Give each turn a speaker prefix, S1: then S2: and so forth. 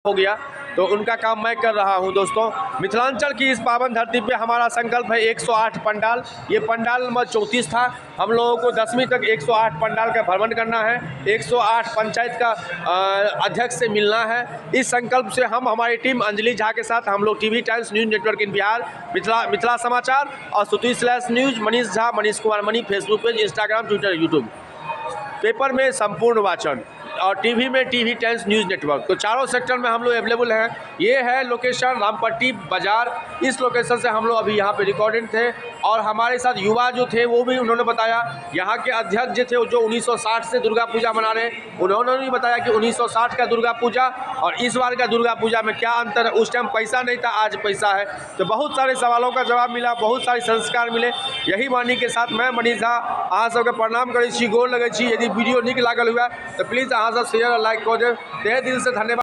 S1: हो गया, तो उनका काम मैं कर रहा हूं। दोस्तों, मिथिलांचल की इस पावन धरती पे हमारा संकल्प है 108 पंडाल। ये पंडाल नंबर 34 था। हम लोगों को 10वीं तक 108 पंडाल का भ्रमण करना है, 108 पंचायत का अध्यक्ष से मिलना है। इस संकल्प से हम, हमारी टीम अंजलि झा के साथ हम लोग टीवी टाइम्स न्यूज़ नेटवर्क इन बिहार, मिथिला समाचार और /news, Manish Jha, Manish Kumar money, Facebook page, Instagram, Twitter, YouTube, paper में संपूर्ण वाचन और टीवी में टीवी टाइम्स न्यूज़ नेटवर्क, तो चारों सेक्टर में हम लोग अवेलेबल हैं। ये है लोकेशन रामपट्टी बाज़ार। इस लोकेशन से हम लोग अभी यहाँ पे रिकॉर्डेड थे और हमारे साथ युवा जो थे वो भी उन्होंने बताया। यहाँ के अध्यक्ष जो थे जो 1960 से दुर्गा पूजा मना रहे हैं, उन्होंने भी बताया कि 1960 का दुर्गा पूजा और इस बार का दुर्गा पूजा में क्या अंतर है। उस टाइम पैसा नहीं था, आज पैसा है। तो बहुत सारे सवालों का जवाब मिला, बहुत सारे संस्कार मिले। यही वाणी के साथ मैं मनीष झा अहाँ सबके प्रणाम करै छी, गोर लगै छी। यदि वीडियो नीक लागल हुआ तो प्लीज़ अहाँ सब शेयर और लाइक कर देव। तहे दिल से धन्यवाद।